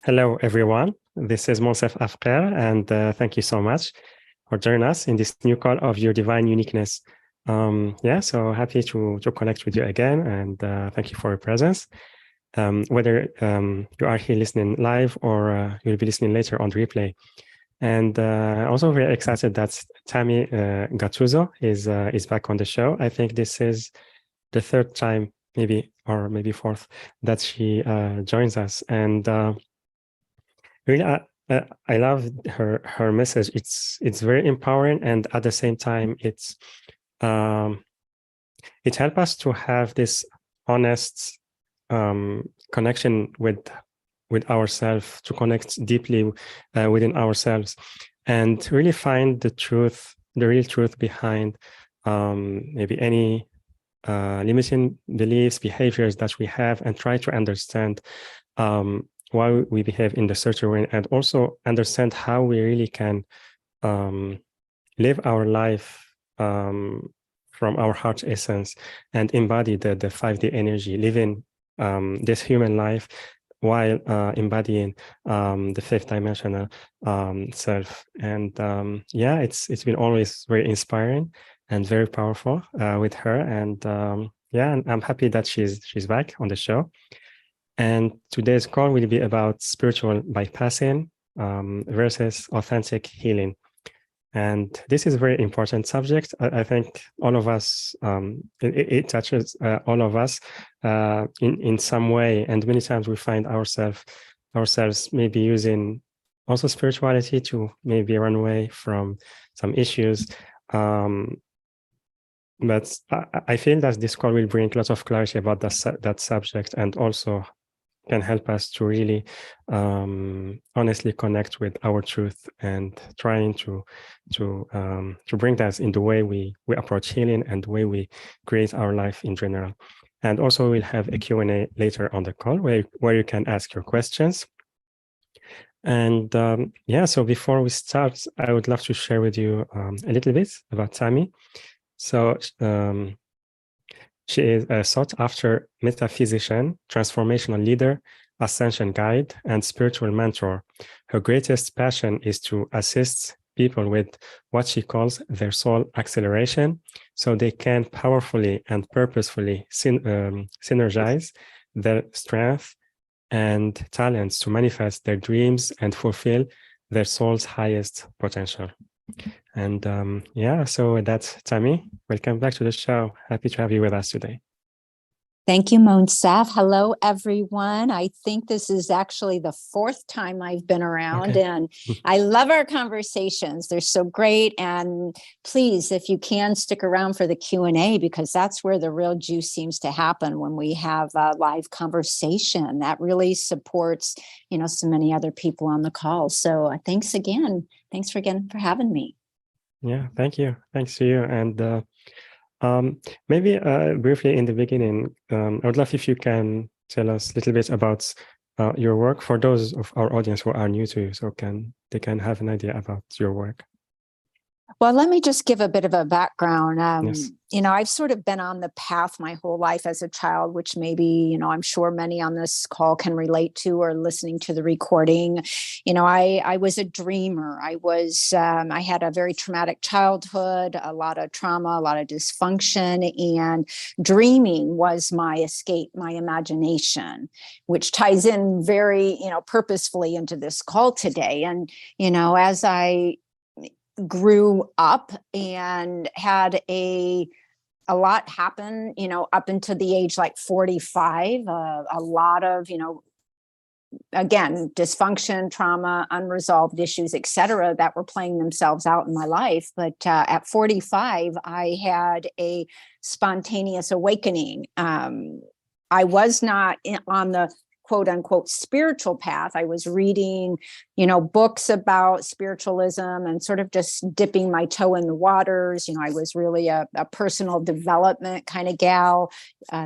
Hello, everyone. This is Monsef Afker, and thank you so much for joining us in this new call of your divine uniqueness. So happy to connect with you again, and thank you for your presence. Whether you are here listening live or you'll be listening later on the replay. And also very excited that Tamaey Gottuso is back on the show. I think this is the third time, maybe fourth, that she joins us. And really, I love her message. It's very empowering, and at the same time, it helps us to have this honest connection with ourselves, to connect deeply within ourselves, and really find the real truth behind maybe any limiting beliefs, behaviors that we have, and try to understand why we behave in the certain way, and also understand how we really can live our life from our heart essence and embody the 5D energy, living this human life while embodying the fifth dimensional self. And it's been always very inspiring and very powerful with her. And and I'm happy that she's back on the show. And today's call will be about spiritual bypassing versus authentic healing. And this is a very important subject. I think all of us, it touches all of us in some way. And many times we find ourselves maybe using also spirituality to maybe run away from some issues. But I feel that this call will bring lots of clarity about that subject, and also can help us to really honestly connect with our truth, and trying to bring that in the way we approach healing and the way we create our life in general. And also we'll have a Q&A later on the call where you can ask your questions. And so before we start, I would love to share with you a little bit about Tamaey. So she is a sought-after metaphysician, transformational leader, ascension guide, and spiritual mentor. Her greatest passion is to assist people with what she calls their soul acceleration, so they can powerfully and purposefully synergize their strength and talents to manifest their dreams and fulfill their soul's highest potential. And so that's Tamaey. Welcome back to the show. Happy to have you with us today. Thank you, Monsef. Hello, everyone. I think this is actually the fourth time I've been around, and I love our conversations. They're so great. And please, if you can, stick around for the Q&A, because that's where the real juice seems to happen when we have a live conversation. That really supports, so many other people on the call. So thanks again. Thanks again for having me. Yeah, thank you. Thanks to you. And maybe briefly in the beginning, I would love if you can tell us a little bit about your work for those of our audience who are new to you, so they can have an idea about your work. Well, let me just give a bit of a background. Yes. I've sort of been on the path my whole life as a child, which maybe, I'm sure many on this call can relate to, or listening to the recording. I was a dreamer. I had a very traumatic childhood, a lot of trauma, a lot of dysfunction, and dreaming was my escape, my imagination, which ties in very, purposefully into this call today. And, as I grew up and had a lot happen, up until the age like 45, a lot of, again, dysfunction, trauma, unresolved issues, etc., that were playing themselves out in my life. But at 45, I had a spontaneous awakening. I was not on the quote unquote spiritual path. I was reading, books about spiritualism and sort of just dipping my toe in the waters. I was really a personal development kind of gal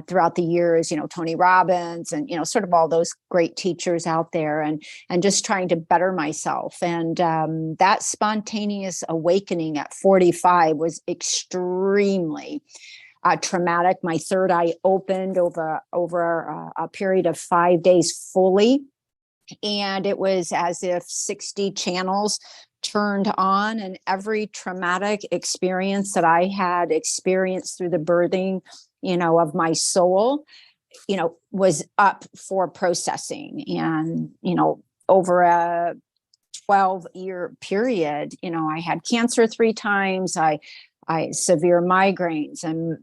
throughout the years, Tony Robbins and, sort of all those great teachers out there, and just trying to better myself. And that spontaneous awakening at 45 was extremely traumatic. My third eye opened over a period of 5 days fully. And it was as if 60 channels turned on, and every traumatic experience that I had experienced through the birthing, of my soul, was up for processing. And, over a 12-year period, I had cancer 3 times. I severe migraines and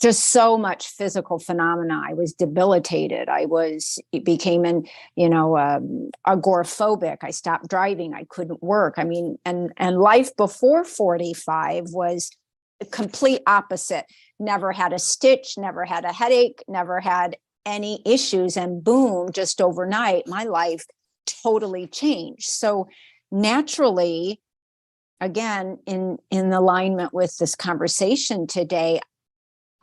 just so much physical phenomena. I was debilitated. It became agoraphobic. I stopped driving. I couldn't work. I mean, and life before 45 was the complete opposite. Never had a stitch, never had a headache, never had any issues. And boom, just overnight, my life totally changed. So naturally, again, in alignment with this conversation today,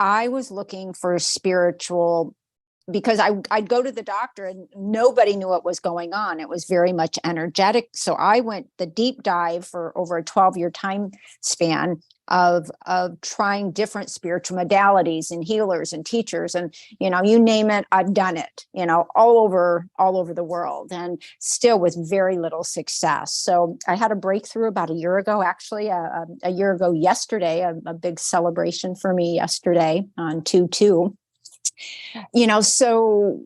I was looking for spiritual, because I'd go to the doctor and nobody knew what was going on. It was very much energetic. So I went the deep dive for over a 12-year time span of trying different spiritual modalities and healers and teachers. And, you name it, I've done it, all over the world, and still with very little success. So I had a breakthrough about a year ago, actually, a year ago yesterday, a big celebration for me yesterday on 2/2. So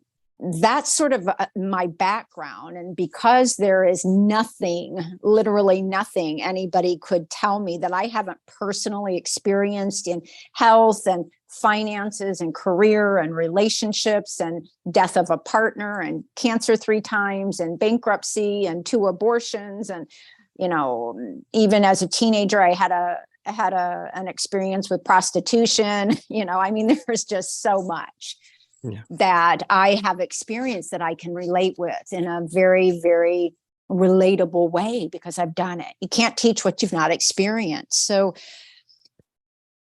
that's sort of my background. And because there is nothing, literally nothing anybody could tell me that I haven't personally experienced in health and finances and career and relationships and death of a partner and cancer 3 times and bankruptcy and 2 abortions. And, even as a teenager, I had an experience with prostitution. I mean, there's just so much that I have experienced that I can relate with in a very, very relatable way, because I've done it. You can't teach what you've not experienced. So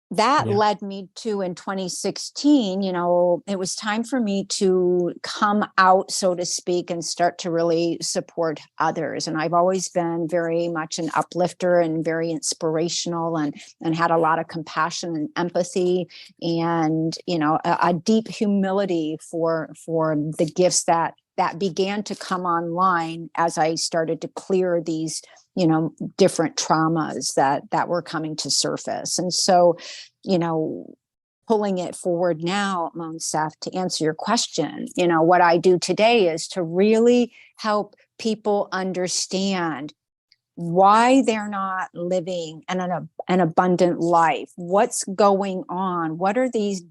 that led me to, in 2016, it was time for me to come out, so to speak, and start to really support others. And I've always been very much an uplifter and very inspirational, and had a lot of compassion and empathy, and, a deep humility for the gifts that began to come online as I started to clear these, different traumas that were coming to surface. And so, pulling it forward now, Monsef, to answer your question, what I do today is to really help people understand why they're not living an abundant life. What's going on? What are these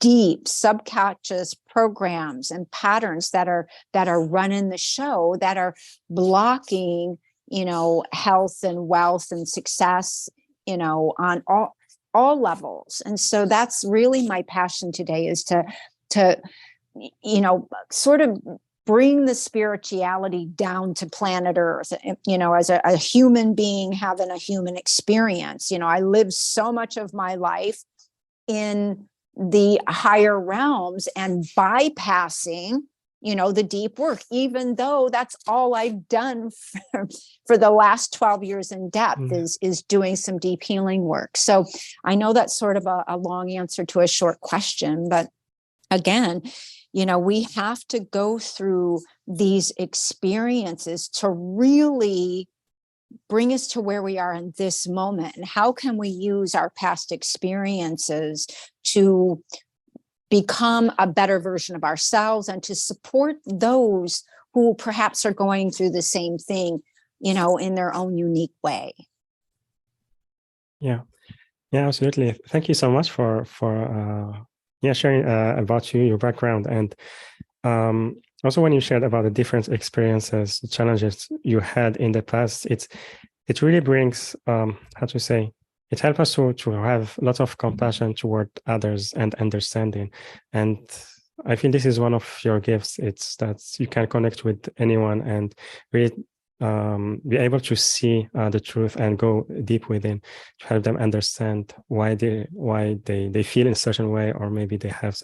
deep subconscious programs and patterns that are running the show, that are blocking, health and wealth and success, on all levels. And so that's really my passion today, is to sort of bring the spirituality down to planet Earth, as a human being having a human experience. I lived so much of my life in the higher realms and bypassing, the deep work, even though that's all I've done for the last 12 years in depth, is doing some deep healing work. So I know that's sort of a long answer to a short question, but again, we have to go through these experiences to really bring us to where we are in this moment. And how can we use our past experiences to become a better version of ourselves, and to support those who perhaps are going through the same thing, in their own unique way. Yeah, absolutely. Thank you so much for sharing about your background, and also when you shared about the different experiences, the challenges you had in the past. It really brings it helps us to have lots of compassion toward others and understanding. And I feel this is one of your gifts. It's that you can connect with anyone and really be able to see the truth and go deep within, to help them understand why they feel in a certain way, or maybe they have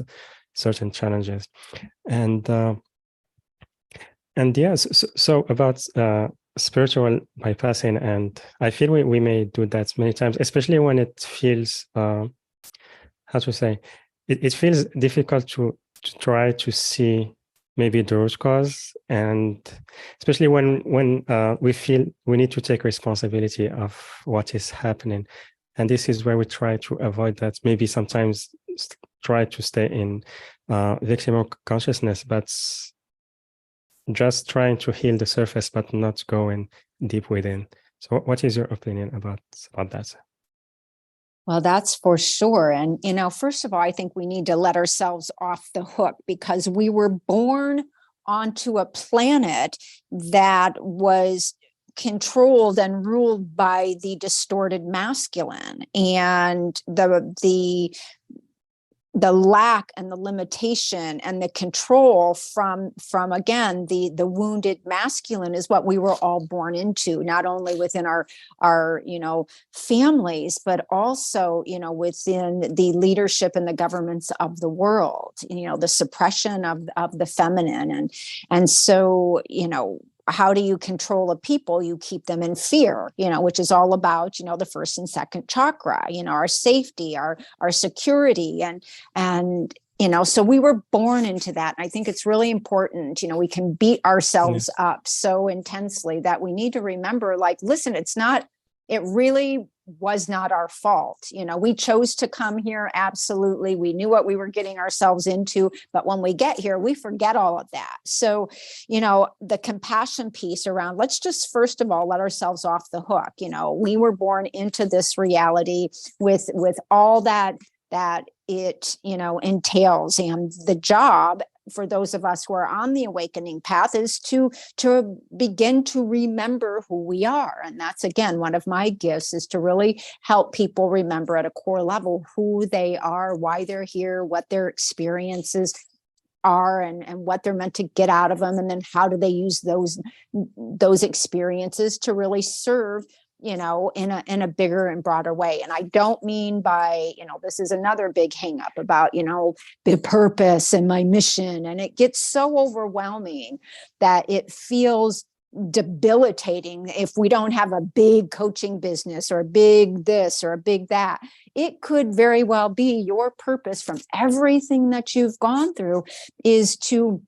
certain challenges. And yes, so about spiritual bypassing, and I feel we may do that many times, especially when it feels it feels difficult to try to see maybe the root cause, and especially when we feel we need to take responsibility of what is happening. And this is where we try to avoid that. Maybe sometimes try to stay in victim consciousness, but just trying to heal the surface, but not going deep within. So what is your opinion about that? Well, that's for sure. And, first of all, I think we need to let ourselves off the hook, because we were born onto a planet that was controlled and ruled by the distorted masculine, and the lack and the limitation and the control from again the wounded masculine is what we were all born into, not only within our families, but also within the leadership and the governments of the world, the suppression of the feminine. And so how do you control a people? You keep them in fear, which is all about, the first and second chakra, our safety, our security. And so we were born into that. And I think it's really important, we can beat ourselves up so intensely that we need to remember, listen, it really was not our fault. We chose to come here. Absolutely. We knew what we were getting ourselves into. But when we get here, we forget all of that. So, the compassion piece around, let's just first of all, let ourselves off the hook. We were born into this reality with all that it, entails. And the job for those of us who are on the awakening path is to begin to remember who we are. And that's, again, one of my gifts, is to really help people remember at a core level who they are, why they're here, what their experiences are, and what they're meant to get out of them. And then how do they use those experiences to really serve in a bigger and broader way. And I don't mean by, this is another big hang up about, the purpose and my mission. And it gets so overwhelming that it feels debilitating if we don't have a big coaching business or a big this or a big that. It could very well be your purpose from everything that you've gone through is to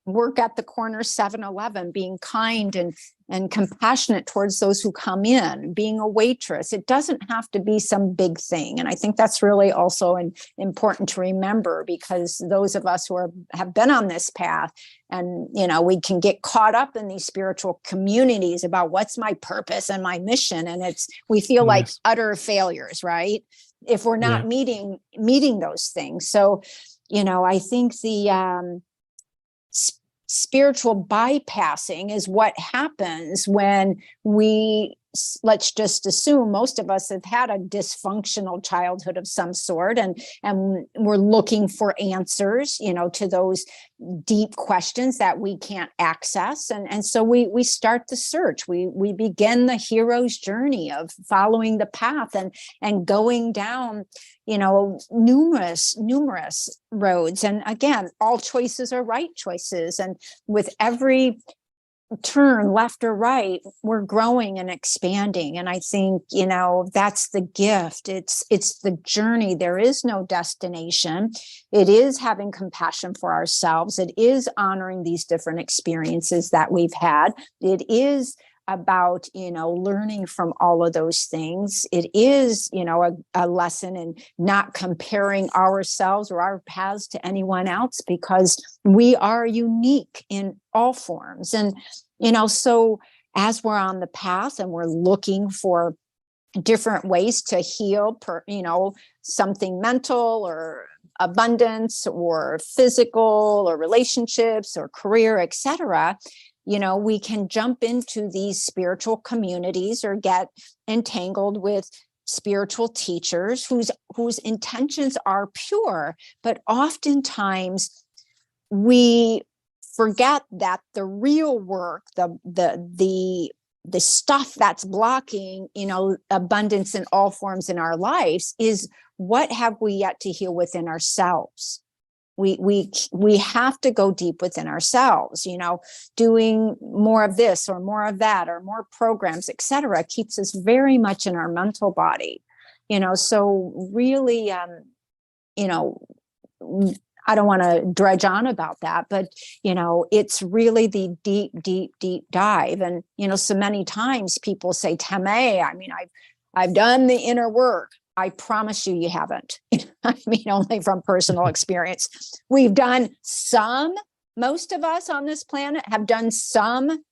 work at the corner 7-Eleven, being kind and compassionate towards those who come in, being a waitress. It doesn't have to be some big thing. And I think that's really also important to remember, because those of us who have been on this path, and, we can get caught up in these spiritual communities about what's my purpose and my mission. And we feel like utter failures, right? If we're not meeting those things. So, I think the, spiritual bypassing is what happens when let's just assume most of us have had a dysfunctional childhood of some sort, and we're looking for answers, to those deep questions that we can't access. And so we start the search. We begin the hero's journey of following the path and going down, numerous roads. And again, all choices are right choices. And with every turn left or right, we're growing and expanding. And I think, that's the gift. It's the journey. There is no destination. It is having compassion for ourselves. It is honoring these different experiences that we've had. It is about, learning from all of those things. It is, a lesson in not comparing ourselves or our paths to anyone else, because we are unique in all forms. And, so as we're on the path and we're looking for different ways to heal, something mental or abundance or physical or relationships or career, etc., we can jump into these spiritual communities or get entangled with spiritual teachers whose intentions are pure, but oftentimes we forget that the real work, the stuff that's blocking, abundance in all forms in our lives is what have we yet to heal within ourselves. We have to go deep within ourselves, doing more of this or more of that or more programs, etc., keeps us very much in our mental body, so really, I don't want to dredge on about that, but, it's really the deep, deep, deep dive. And, so many times people say, Tamaey, I've done the inner work. I promise you haven't. Only from personal experience. We've done most of us on this planet have done some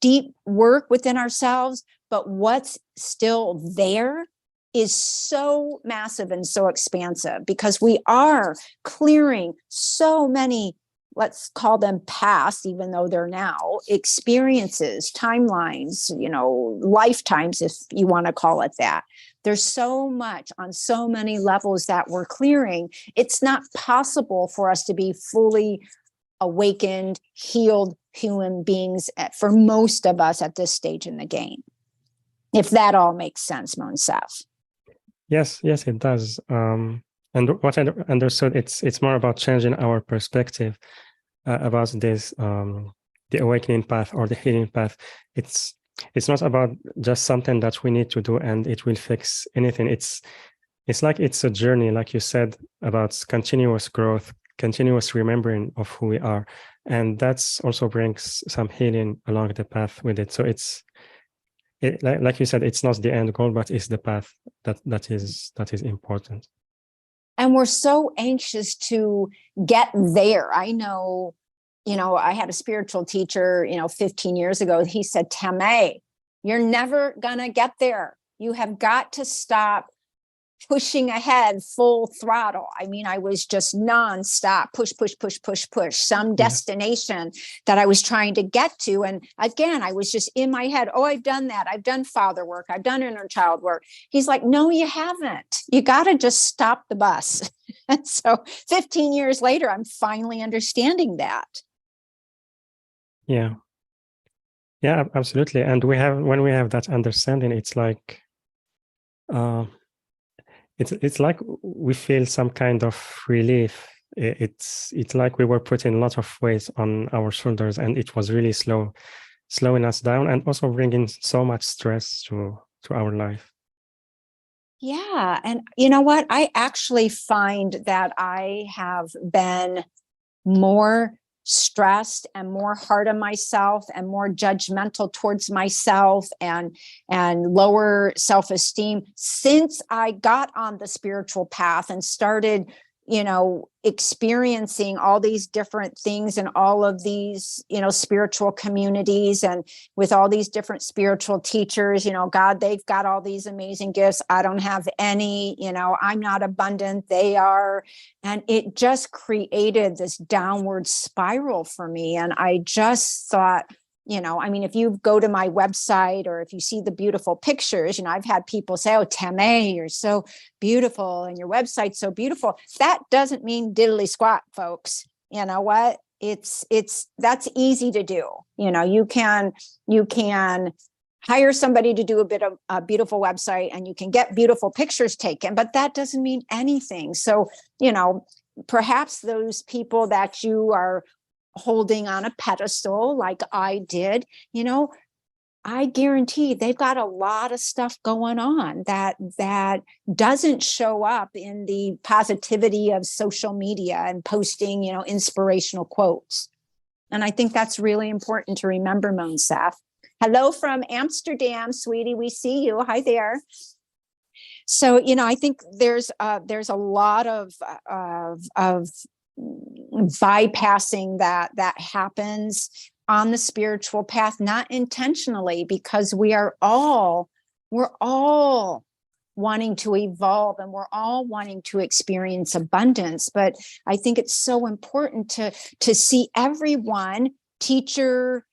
deep work within ourselves, but what's still there is so massive and so expansive, because we are clearing so many, let's call them past, even though they're now experiences, timelines, lifetimes, if you want to call it that. There's so much on so many levels that we're clearing. It's not possible for us to be fully awakened, healed human beings for most of us at this stage in the game. If that all makes sense, Monsef. Yes, it does. And what I understood, it's more about changing our perspective about this, the awakening path or the healing path. It's not about just something that we need to do and it will fix anything. It's like it's a journey, like you said, about continuous growth, continuous remembering of who we are, and that's also brings some healing along the path with it. So like you said, it's not the end goal, but it's the path that is important. And we're so anxious to get there. I know, I had a spiritual teacher, 15 years ago. He said, Tamaey, you're never gonna get there. You have got to stop pushing ahead full throttle. I was just nonstop, push, some destination that I was trying to get to. And again, I was just in my head, oh, I've done that. I've done father work. I've done inner child work. He's like, no, you haven't. You got to just stop the bus. And so 15 years later, I'm finally understanding that. Yeah, absolutely. And when we have that understanding, it's like, it's like we feel some kind of relief. It's like we were putting a lot of weight on our shoulders, and it was really slowing us down, and also bringing so much stress to our life. Yeah. And you know what? I actually find that I have been more stressed and more hard on myself and more judgmental towards myself and lower self-esteem since I got on the spiritual path and started, experiencing all these different things and all of these, spiritual communities and with all these different spiritual teachers. God, they've got all these amazing gifts. I don't have any, I'm not abundant. They are. And it just created this downward spiral for me. And I just thought, if you go to my website or if you see the beautiful pictures, I've had people say, oh, Tamaey, you're so beautiful and your website's so beautiful. That doesn't mean diddly squat, folks. You know what? That's easy to do. You can hire somebody to do a beautiful website and you can get beautiful pictures taken, but that doesn't mean anything. So, perhaps those people that you are holding on a pedestal like I did, I guarantee they've got a lot of stuff going on that doesn't show up in the positivity of social media and posting, inspirational quotes. And I think that's really important to remember, Monsef. Hello from Amsterdam, sweetie. We see you. Hi there. So, I think there's a lot of bypassing that happens on the spiritual path, not intentionally, because we're all wanting to evolve and we're all wanting to experience abundance. But I think it's so important to see everyone, teacher,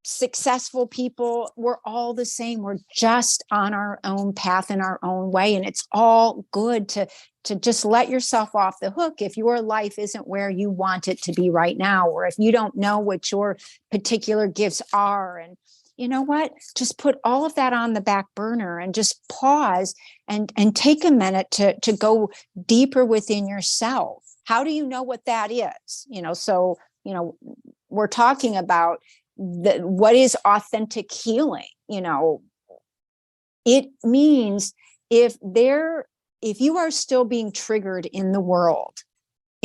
successful people, we're all the same. We're just on our own path in our own way. And it's all good to just let yourself off the hook if your life isn't where you want it to be right now, or if you don't know what your particular gifts are. And you know what? Just put all of that on the back burner and just pause and take a minute to go deeper within yourself. How do you know what that is? So, we're talking about what is authentic healing. It means if you are still being triggered in the world,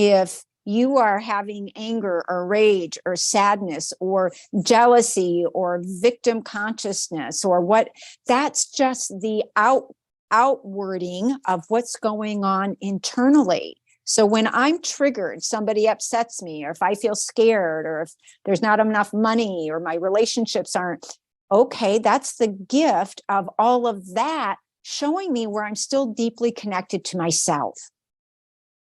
if you are having anger or rage or sadness or jealousy or victim consciousness or what, that's just the outwarding of what's going on internally. So when I'm triggered, somebody upsets me, or if I feel scared, or if there's not enough money, or my relationships aren't okay, that's the gift of all of that showing me where I'm still deeply connected to myself.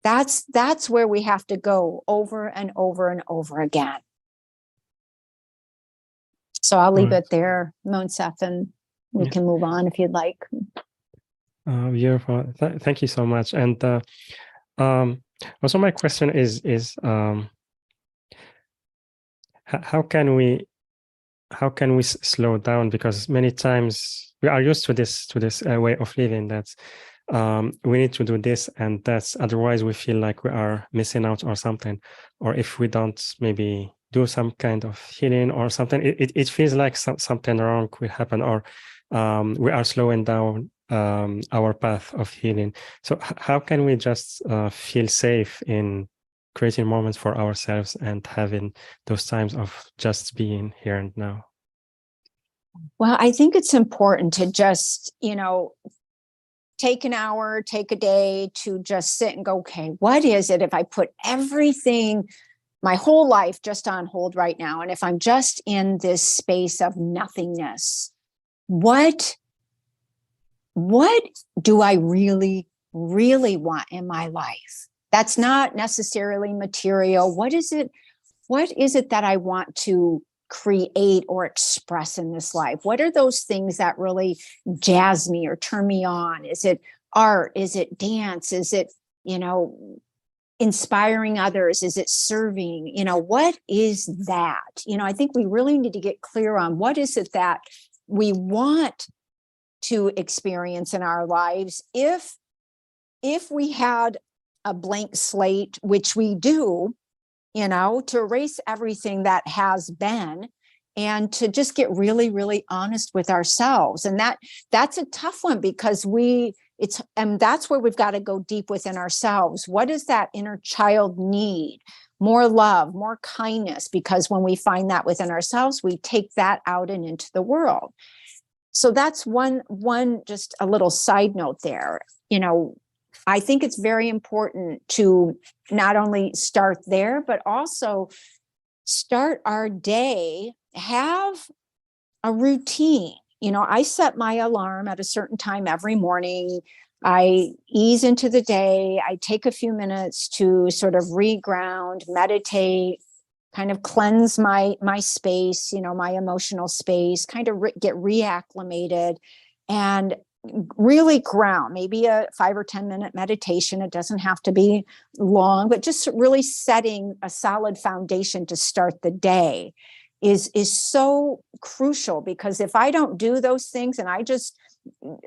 That's where we have to go over and over and over again. So I'll leave it there, Monsef, and we can move on if you'd like. Beautiful. Thank you so much. And also my question is how can we slow down? Because many times we are used to this way of living that we need to do this and that's, otherwise we feel like we are missing out or something, or if we don't maybe do some kind of healing or something, it feels like something wrong will happen, or we are slowing down our path of healing. So how can we just feel safe in creating moments for ourselves and having those times of just being here and now? Well, I think it's important to just, take an hour, take a day to just sit and go, okay, what is it if I put everything, my whole life just on hold right now? And if I'm just in this space of nothingness, what do I really, really want in my life? That's not necessarily material. What is it that I want to create or express in this life? What are those things that really jazz me or turn me on? Is it art? Is it dance? Is it, inspiring others? Is it serving? What is that? I think we really need to get clear on what is it that we want to experience in our lives. If we had a blank slate, which we do, to erase everything that has been and to just get really, really honest with ourselves. And that's a tough one because and that's where we've got to go deep within ourselves. What does that inner child need? More love, more kindness, because when we find that within ourselves, we take that out and into the world. So that's one just a little side note there. I think it's very important to not only start there, but also start our day, have a routine. I set my alarm at a certain time every morning. I ease into the day. I take a few minutes to sort of reground, meditate, kind of cleanse my space, my emotional space, kind of get reacclimated and really ground. Maybe a 5 or 10 minute meditation. It doesn't have to be long, but just really setting a solid foundation to start the day is so crucial, because if I don't do those things and I just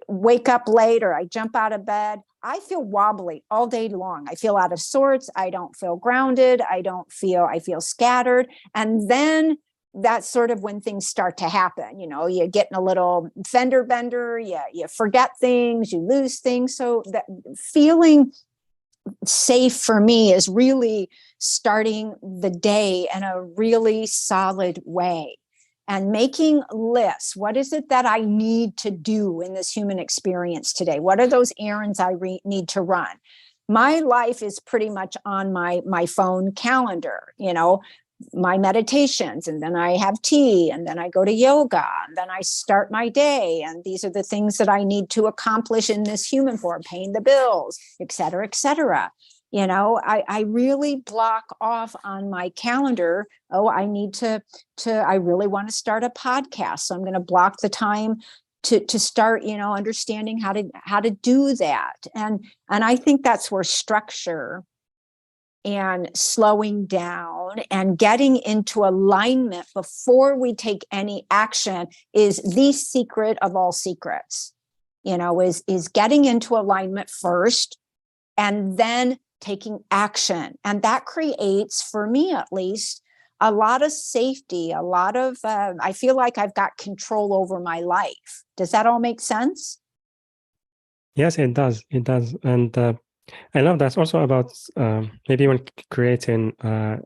wake up late or I jump out of bed, I feel wobbly all day long. I feel out of sorts. I don't feel grounded. I feel scattered. And then that's sort of when things start to happen. You're getting a little fender bender. You forget things, you lose things. So that feeling safe for me is really starting the day in a really solid way and making lists. What is it that I need to do in this human experience today? What are those errands I need to run? My life is pretty much on my phone calendar, my meditations, and then I have tea, and then I go to yoga, and then I start my day. And these are the things that I need to accomplish in this human form, paying the bills, et cetera, et cetera. I really block off on my calendar. I need I really want to start a podcast. So I'm going to block the time to start, understanding how to do that. And I think that's where structure and slowing down and getting into alignment before we take any action is the secret of all secrets, is getting into alignment first and then taking action. And that creates, for me at least, a lot of safety, a lot of, I feel like I've got control over my life. Does that all make sense? Yes, it does. It does. And I love that. Also about maybe when creating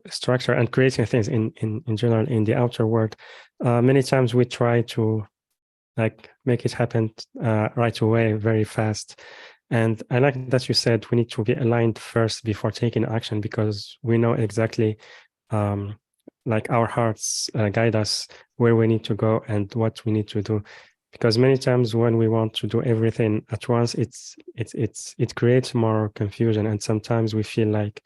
structure and creating things in general in the outer world, many times we try to like make it happen right away, very fast. And I like that you said we need to be aligned first before taking action, because we know exactly like our hearts guide us where we need to go and what we need to do. Because many times when we want to do everything at once, it creates more confusion, and sometimes we feel like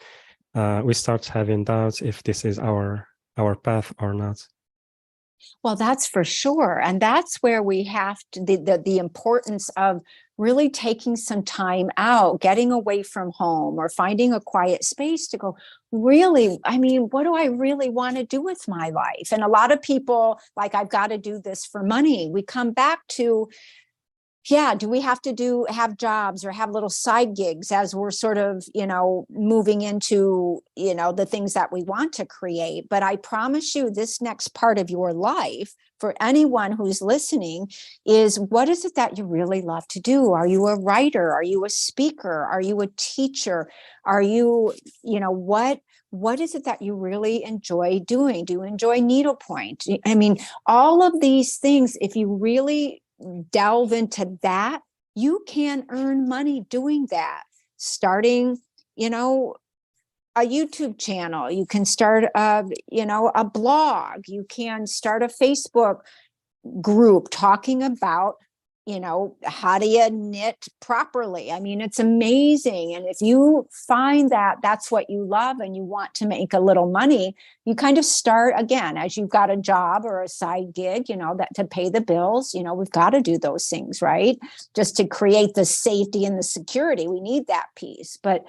we start having doubts if this is our path or not. Well, that's for sure. And that's where we have to, the importance of really taking some time out, getting away from home or finding a quiet space to go, really, I mean, what do I really want to do with my life? And a lot of people, like, I've got to do this for money. We come back to, yeah, do we have to have jobs or have little side gigs as we're sort of, moving into, the things that we want to create? But I promise you, this next part of your life, for anyone who's listening, is what is it that you really love to do? Are you a writer? Are you a speaker? Are you a teacher? Are you, what is it that you really enjoy doing? Do you enjoy needlepoint? I mean, all of these things, if you really delve into that, you can earn money doing that. Starting, a YouTube channel, you can start a blog, you can start a Facebook group talking about how do you knit properly. I mean, it's amazing. And if you find that that's what you love and you want to make a little money, you kind of start again, as you've got a job or a side gig, that to pay the bills, we've got to do those things, right? Just to create the safety and the security, we need that piece. But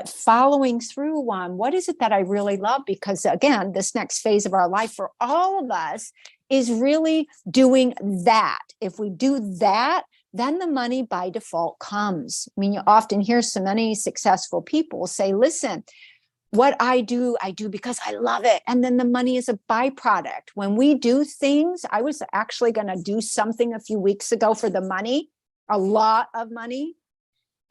following through on what is it that I really love? Because again, this next phase of our life for all of us is really doing that. If we do that, then the money by default comes. I mean, you often hear so many successful people say, listen, what I do because I love it. And then the money is a byproduct. When we do things, I was actually going to do something a few weeks ago for the money, a lot of money.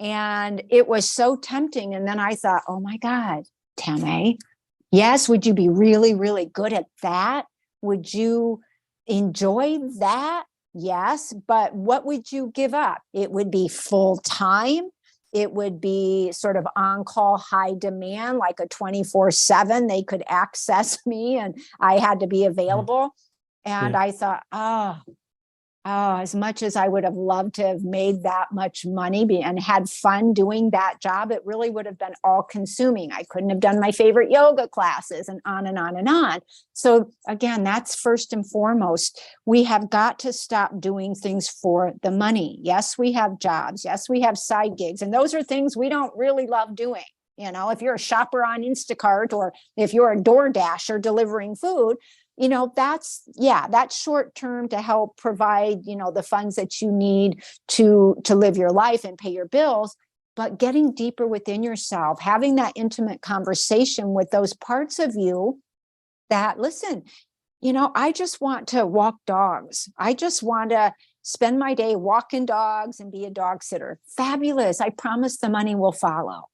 And it was so tempting. And then I thought, oh my God, Tamaey, yes, would you be really, really good at that? Would you enjoy that? Yes, but what would you give up? It would be full time. It would be sort of on-call, high demand, like a 24/7. They could access me and I had to be available. And I thought, as much as I would have loved to have made that much money and had fun doing that job, it really would have been all consuming. I couldn't have done my favorite yoga classes and on and on and on. So again, that's first and foremost. We have got to stop doing things for the money. Yes, we have jobs. Yes, we have side gigs. And those are things we don't really love doing. If you're a shopper on Instacart or if you're a DoorDasher delivering food, that's short term to help provide, the funds that you need to live your life and pay your bills. But getting deeper within yourself, having that intimate conversation with those parts of you that, listen, I just want to walk dogs. I just want to spend my day walking dogs and be a dog sitter. Fabulous. I promise the money will follow.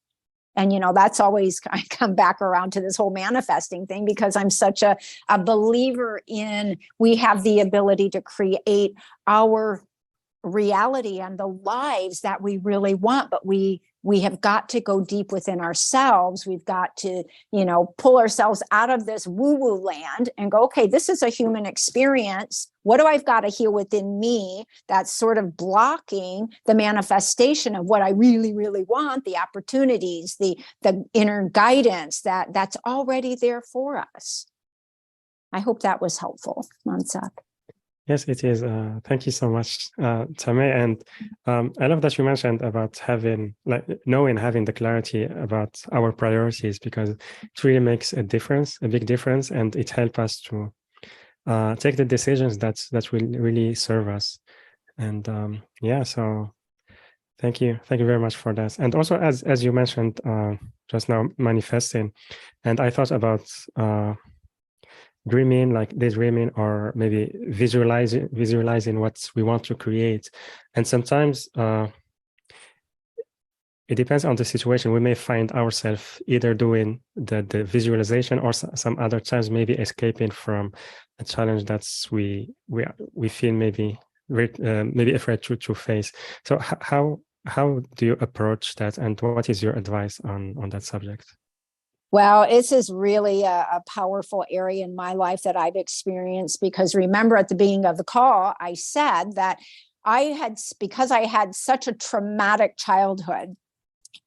And, that's always, I come back around to this whole manifesting thing because I'm such a believer in we have the ability to create our reality and the lives that we really want. But we have got to go deep within ourselves. We've got to, pull ourselves out of this woo-woo land and go, okay, this is a human experience. What do I've got to heal within me that's sort of blocking the manifestation of what I really, really want, the opportunities, the inner guidance that's already there for us. I hope that was helpful, Mansak. Yes, it is. Thank you so much, Tamaey. And I love that you mentioned about having the clarity about our priorities, because it really makes a big difference, and it helps us to take the decisions that will really serve us. And so thank you very much for that. And also, as you mentioned just now, manifesting, and I thought about dreaming, like daydreaming, or maybe visualizing what we want to create. And sometimes it depends on the situation. We may find ourselves either doing the visualization, or some other times maybe escaping from a challenge that's we feel maybe afraid to face. So how do you approach that, and what is your advice on that subject? Well, this is really a powerful area in my life that I've experienced, because remember at the beginning of the call, I said that because I had such a traumatic childhood,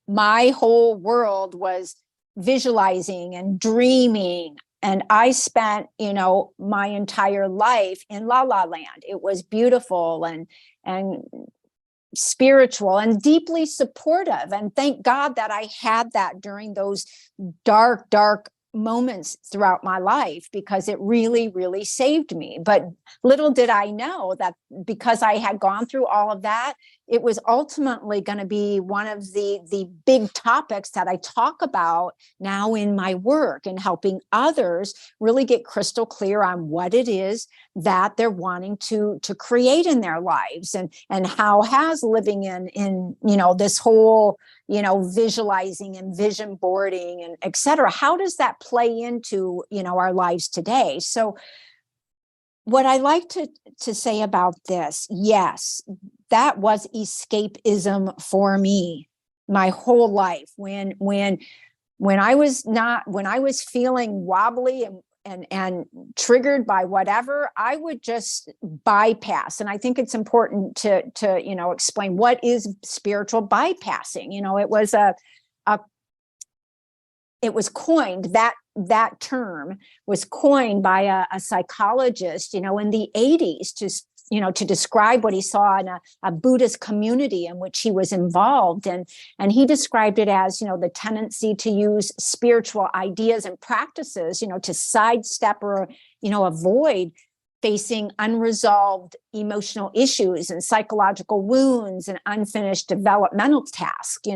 my whole world was visualizing and dreaming. And I spent, my entire life in La La Land. It was beautiful and spiritual and deeply supportive. And thank God that I had that during those dark moments throughout my life, because it really, really saved me. But little did I know that because I had gone through all of that, it was ultimately going to be one of the big topics that I talk about now in my work, and helping others really get crystal clear on what it is that they're wanting to create in their lives, and how has living in this whole visualizing and vision boarding and et cetera, how does that play into our lives today? So what I like to say about this, yes, that was escapism for me my whole life. When I was feeling wobbly and triggered by whatever, I would just bypass. And I think it's important to explain what is spiritual bypassing. It was coined, that term was coined by a psychologist, in the 80s to describe what he saw in a Buddhist community in which he was involved. And he described it as, the tendency to use spiritual ideas and practices, to sidestep or, avoid facing unresolved emotional issues and psychological wounds and unfinished developmental tasks,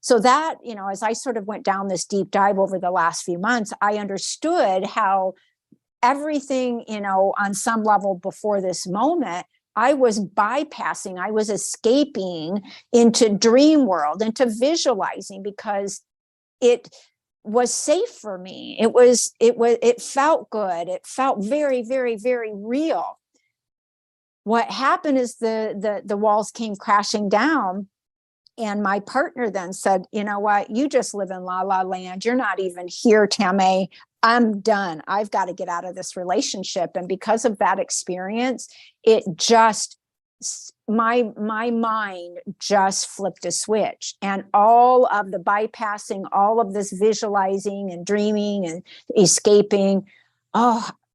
so that, as I sort of went down this deep dive over the last few months, I understood how everything, on some level before this moment, I was bypassing, I was escaping into dream world, into visualizing, because it was safe for me. It felt good. It felt very, very, very real. What happened is the walls came crashing down. And my partner then said, you know what, you just live in La La Land. You're not even here, Tamaey. I'm done. I've got to get out of this relationship. And because of that experience, it just, my mind just flipped a switch. And all of the bypassing, all of this visualizing and dreaming and escaping,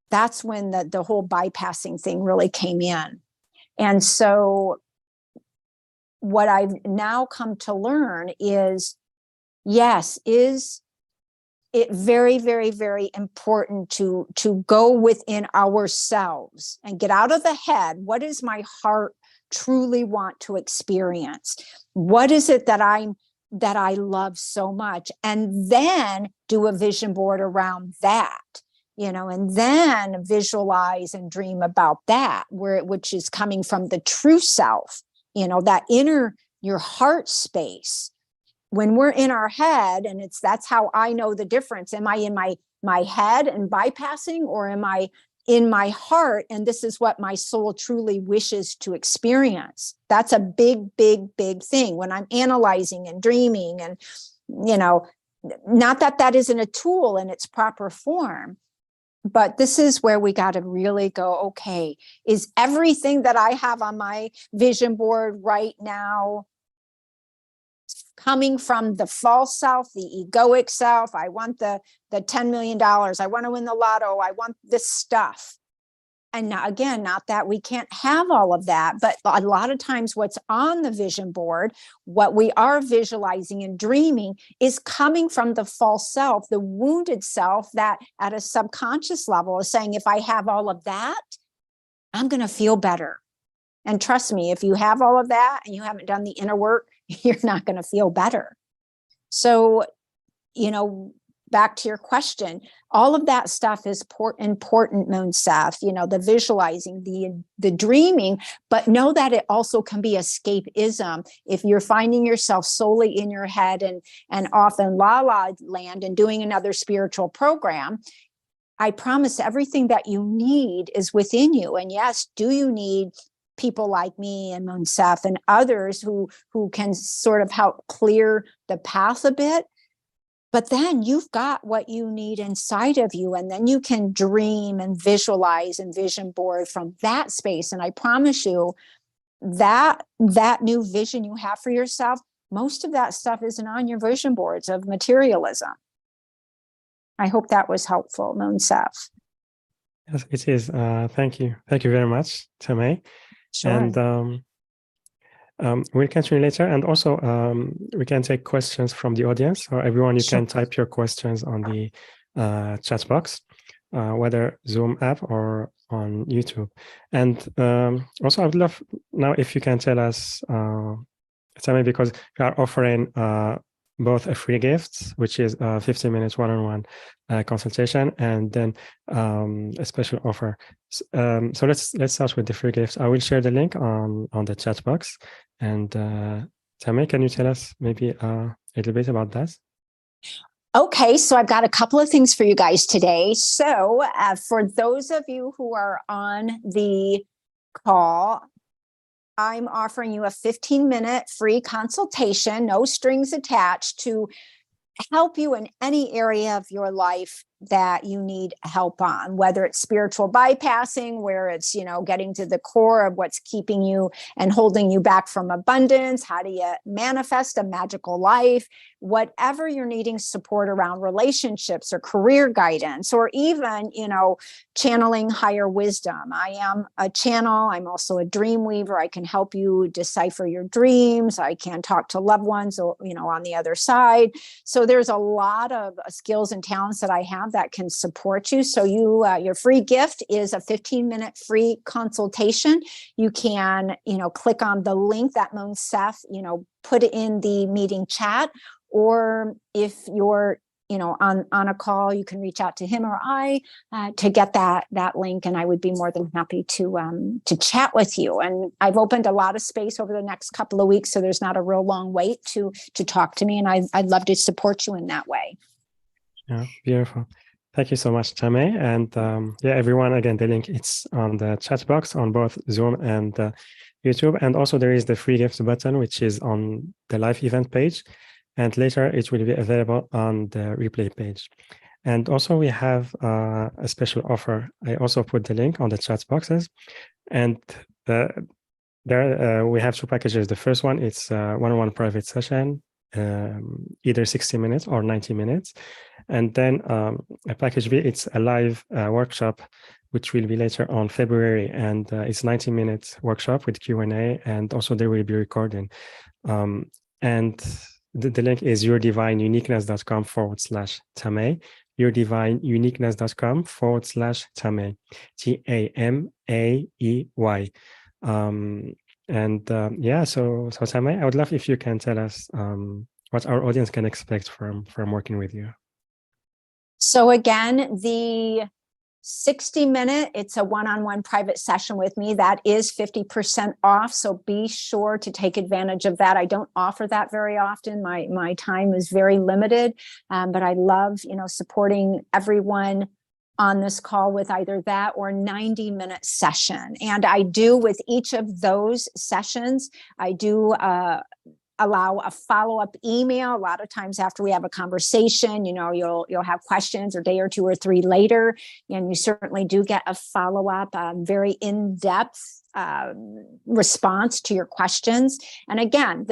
that's when the whole bypassing thing really came in. And so what I've now come to learn is, yes, is it very, very, very important to go within ourselves and get out of the head. What does my heart truly want to experience? What is it that I love so much? And then do a vision board around that, and then visualize and dream about that, which is coming from the true self. That inner, your heart space. When we're in our head, and that's how I know the difference. Am I in my head and bypassing, or am I in my heart? And this is what my soul truly wishes to experience. That's a big, big, big thing when I'm analyzing and dreaming. And, not that isn't a tool in its proper form. But this is where we got to really go, okay, is everything that I have on my vision board right now coming from the false self, the egoic self? I want the $10 million. I want to win the lotto. I want this stuff. And now, again, not that we can't have all of that, but a lot of times what's on the vision board, what we are visualizing and dreaming, is coming from the false self, the wounded self that at a subconscious level is saying, if I have all of that, I'm going to feel better. And trust me, if you have all of that and you haven't done the inner work, you're not going to feel better. So, back to your question, all of that stuff is important, Moonsaf, the visualizing, the dreaming, but know that it also can be escapism. If you're finding yourself solely in your head and off in la land and doing another spiritual program, I promise everything that you need is within you. And yes, do you need people like me and Moonsaf and others who can sort of help clear the path a bit? But then you've got what you need inside of you, and then you can dream and visualize and vision board from that space. And I promise you that new vision you have for yourself, most of that stuff isn't on your vision boards of materialism. I hope that was helpful, Moonsaf. Yes, it is. Thank you. Thank you very much, Tamaey. Sure. And we'll continue later. And also, we can take questions from the audience. Or everyone, you can type your questions on the chat box, whether Zoom app or on YouTube. And also, I would love now if you can tell us, Tamaey, because we are offering both a free gift, which is a 15 minutes one-on-one consultation, and then a special offer. So let's start with the free gift. I will share the link on the chat box. And Tamaey, can you tell us maybe a little bit about that? Okay, so I've got a couple of things for you guys today. So for those of you who are on the call, I'm offering you a 15-minute free consultation, no strings attached, to help you in any area of your life that you need help on, whether it's spiritual bypassing, where it's, getting to the core of what's keeping you and holding you back from abundance. How do you manifest a magical life? Whatever you're needing support around relationships or career guidance, or even, channeling higher wisdom. I am a channel. I'm also a dream weaver. I can help you decipher your dreams. I can talk to loved ones, on the other side. So there's a lot of skills and talents that I have that can support you. So your free gift is a 15-minute free consultation. You can, click on the link that Moonsaf, put in the meeting chat, or if you're, on a call, you can reach out to him or I to get that link, and I would be more than happy to chat with you. And I've opened a lot of space over the next couple of weeks, so there's not a real long wait to talk to me, and I'd love to support you in that way. Yeah, beautiful. Thank you so much, Tamaey. And everyone, again, the link it's on the chat box on both Zoom and YouTube. And also there is the free gifts button, which is on the live event page. And later it will be available on the replay page. And also we have a special offer. I also put the link on the chat boxes. And there we have two packages. The first one, it's a one-on-one private session, either 60 minutes or 90 minutes. And then a package B, it's a live workshop, which will be later on February. And it's 90 minutes workshop with Q&A, and also there will be recording. And the link is yourdivineuniqueness.com/Tamaey, yourdivineuniqueness.com/Tamaey, Tamaey. So Tamaey, I would love if you can tell us what our audience can expect from working with you. So again, the 60-minute, it's a one-on-one private session with me. That is 50% off. So be sure to take advantage of that. I don't offer that very often. My time is very limited, but I love, supporting everyone on this call with either that or 90-minute session. And I do, with each of those sessions, I do allow a follow-up email. A lot of times after we have a conversation, you'll have questions a day or two or three later, and you certainly do get a follow-up, very in-depth response to your questions. And again,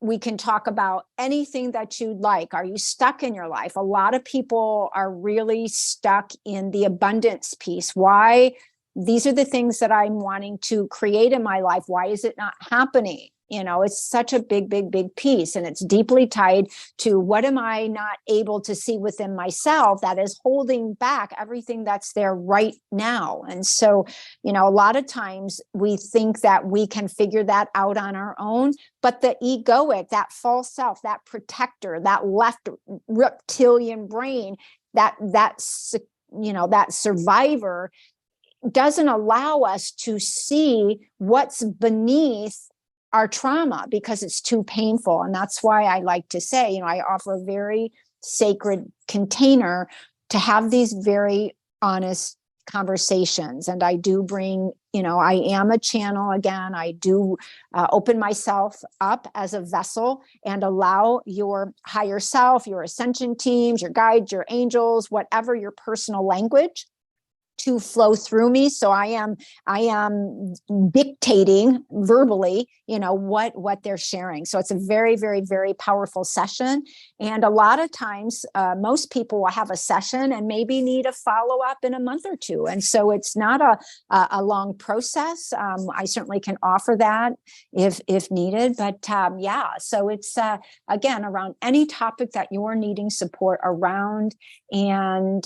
we can talk about anything that you'd like. Are you stuck in your life? A lot of people are really stuck in the abundance piece. Why? These are the things that I'm wanting to create in my life. Why is it not happening? It's such a big, big, big piece. And it's deeply tied to what am I not able to see within myself that is holding back everything that's there right now. And so, a lot of times we think that we can figure that out on our own, but the egoic, that false self, that protector, that left reptilian brain, that survivor doesn't allow us to see what's beneath our trauma because it's too painful. And that's why I like to say, I offer a very sacred container to have these very honest conversations. And I do bring, I am a channel again. I do open myself up as a vessel and allow your higher self, your ascension teams, your guides, your angels, whatever your personal language, to flow through me. So I am dictating verbally, what they're sharing. So it's a very, very, very powerful session. And a lot of times, most people will have a session and maybe need a follow-up in a month or two. And so it's not a long process. I certainly can offer that if needed, but so it's again, around any topic that you're needing support around. And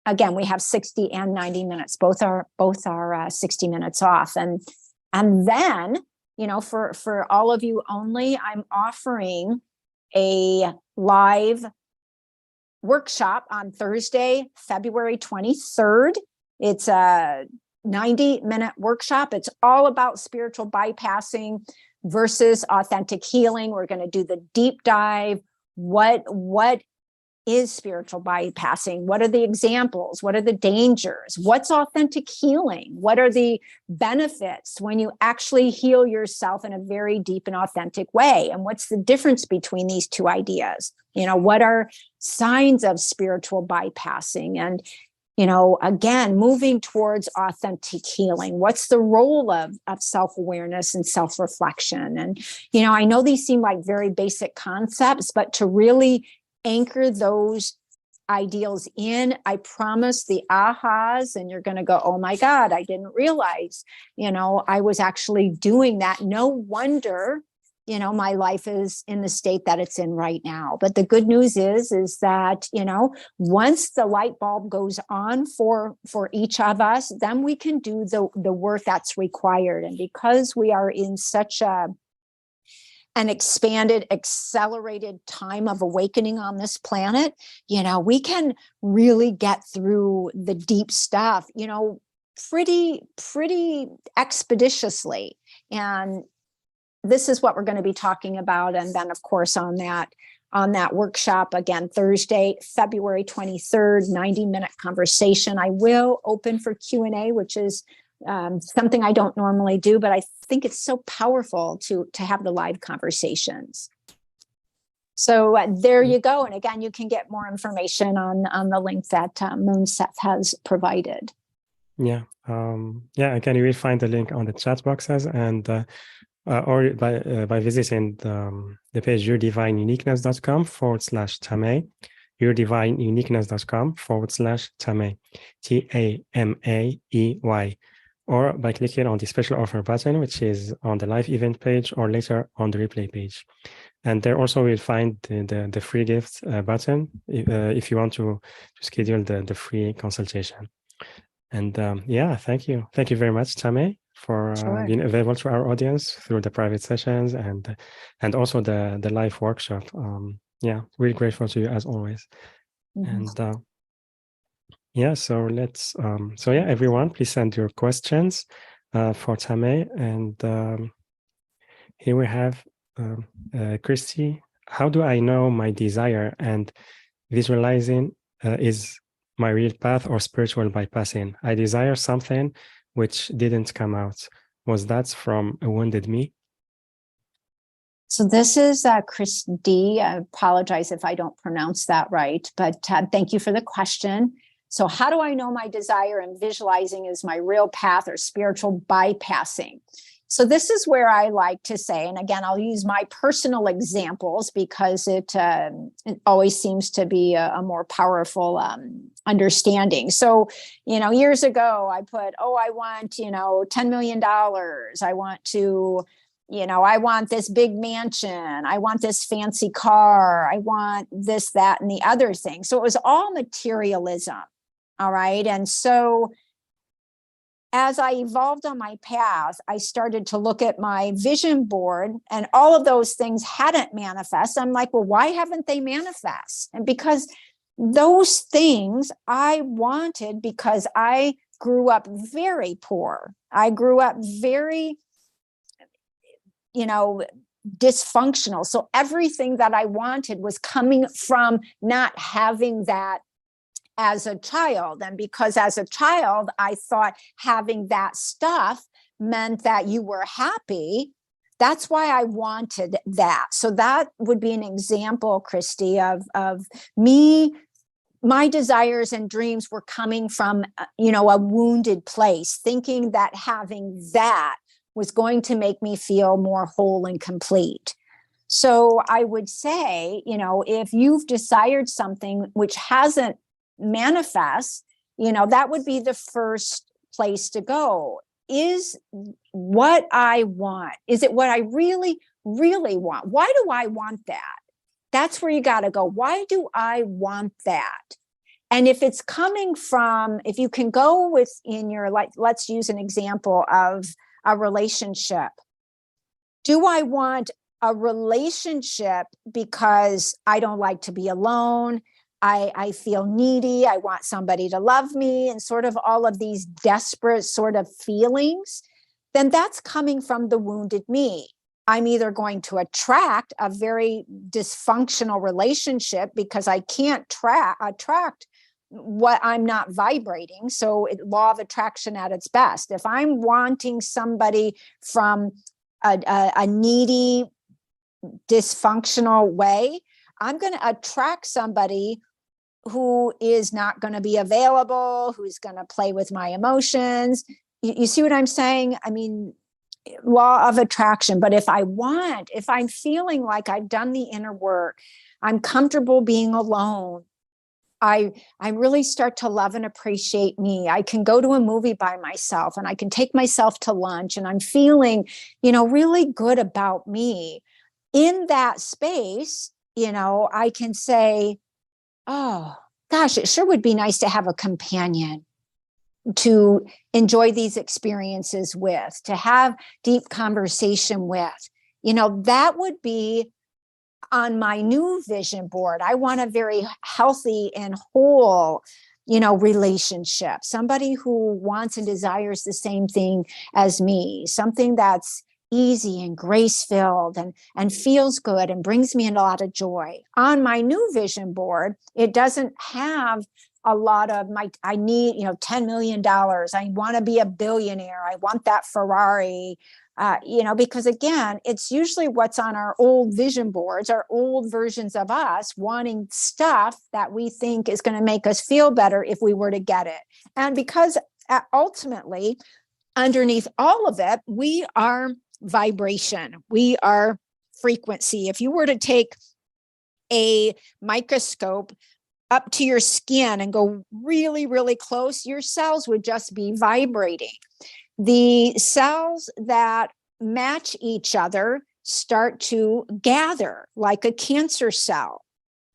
again, we have 60 and 90 minutes. Both are 60 minutes off. And then, for all of you only, I'm offering a live workshop on Thursday, February 23rd. It's a 90-minute workshop. It's all about spiritual bypassing versus authentic healing. We're going to do the deep dive. What is spiritual bypassing? What are the examples? What are the dangers? What's authentic healing? What are the benefits when you actually heal yourself in a very deep and authentic way? And what's the difference between these two ideas? What are signs of spiritual bypassing? And, again, moving towards authentic healing. What's the role of self-awareness and self-reflection? And, I know these seem like very basic concepts, but to really anchor those ideals in, I promise the ahas, and you're going to go, oh my God, I didn't realize, I was actually doing that. No wonder, my life is in the state that it's in right now. But the good news is that, once the light bulb goes on for each of us, then we can do the work that's required. And because we are in such an expanded, accelerated time of awakening on this planet, we can really get through the deep stuff, pretty expeditiously. And this is what we're going to be talking about. And then, of course, on that workshop, again, Thursday, February 23rd, 90-minute conversation. I will open for Q&A, which is something I don't normally do, but I think it's so powerful to have the live conversations. So there you go. And again, you can get more information on the link that Moonseth has provided. Yeah. Again, you will find the link on the chat boxes and or by visiting the page yourdivineuniqueness.com/Tamaey, yourdivineuniqueness.com/Tamaey, TAMAEY, or by clicking on the special offer button, which is on the live event page or later on the replay page. And there also you'll find the free gift button if you want to schedule the free consultation. And thank you very much, Tamaey, for being available to our audience through the private sessions and also the live workshop. Really grateful to you as always. Mm-hmm. And so let's everyone, please send your questions for Tamaey. And here we have Christy. How do I know my desire and visualizing is my real path or spiritual bypassing? I desire something which didn't come out. Was that from a wounded me? So this is Chris D. I apologize if I don't pronounce that right, but thank you for the question. So how do I know my desire and visualizing is my real path or spiritual bypassing? So this is where I like to say, and again, I'll use my personal examples because it always seems to be a more powerful understanding. So, years ago, I put, I want, $10 million. I want to, I want this big mansion. I want this fancy car. I want this, that, and the other thing. So it was all materialism. All right. And so as I evolved on my path, I started to look at my vision board, and all of those things hadn't manifest. I'm like, well, why haven't they manifest? And because those things I wanted, because I grew up very poor. I grew up very, dysfunctional. So everything that I wanted was coming from not having that as a child. And because as a child, I thought having that stuff meant that you were happy. That's why I wanted that. So that would be an example, Christy, of me. My desires and dreams were coming from, a wounded place, thinking that having that was going to make me feel more whole and complete. So I would say, if you've desired something which hasn't manifest, that would be the first place to go. Is what I want, is it what I really, really want? Why do I want that? That's where you got to go. Why do I want that? And if it's coming from, if you can go within your, let's use an example of a relationship. Do I want a relationship because I don't like to be alone? I feel needy. I want somebody to love me, and sort of all of these desperate sort of feelings. Then that's coming from the wounded me. I'm either going to attract a very dysfunctional relationship because I can't attract what I'm not vibrating. So law of attraction at its best. If I'm wanting somebody from a needy, dysfunctional way, I'm going to attract somebody who is not going to be available, who's going to play with my emotions. You see what I'm saying? I mean, law of attraction. But if I'm feeling like I've done the inner work, I'm comfortable being alone, I really start to love and appreciate me. I can go to a movie by myself, and I can take myself to lunch, and I'm feeling, really good about me. In that space, I can say, oh, gosh, it sure would be nice to have a companion to enjoy these experiences with, to have deep conversation with. That would be on my new vision board. I want a very healthy and whole, relationship, somebody who wants and desires the same thing as me, something that's easy and grace-filled and feels good and brings me a lot of joy. On my new vision board, it doesn't have a lot of I need, $10 million. I want to be a billionaire. I want that Ferrari, because again, it's usually what's on our old vision boards, our old versions of us wanting stuff that we think is going to make us feel better if we were to get it. And because ultimately, underneath all of it, we are vibration. We are frequency. If you were to take a microscope up to your skin and go really, really close, your cells would just be vibrating. The cells that match each other start to gather like a cancer cell.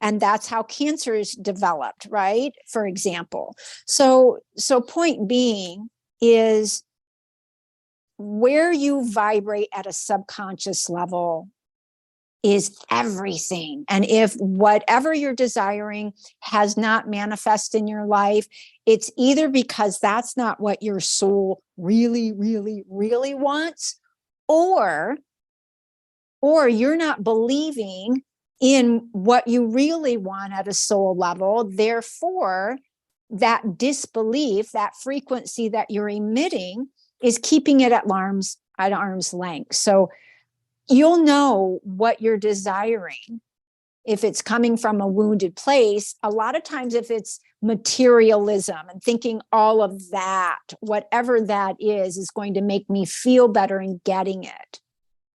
And that's how cancer is developed, right? For example. So point being is, where you vibrate at a subconscious level is everything. And if whatever you're desiring has not manifest in your life, it's either because that's not what your soul really, really, really wants, or you're not believing in what you really want at a soul level. Therefore, that disbelief, that frequency that you're emitting, is keeping it at arm's length. So you'll know what you're desiring if it's coming from a wounded place. A lot of times, if it's materialism and thinking all of that, whatever that is going to make me feel better in getting it.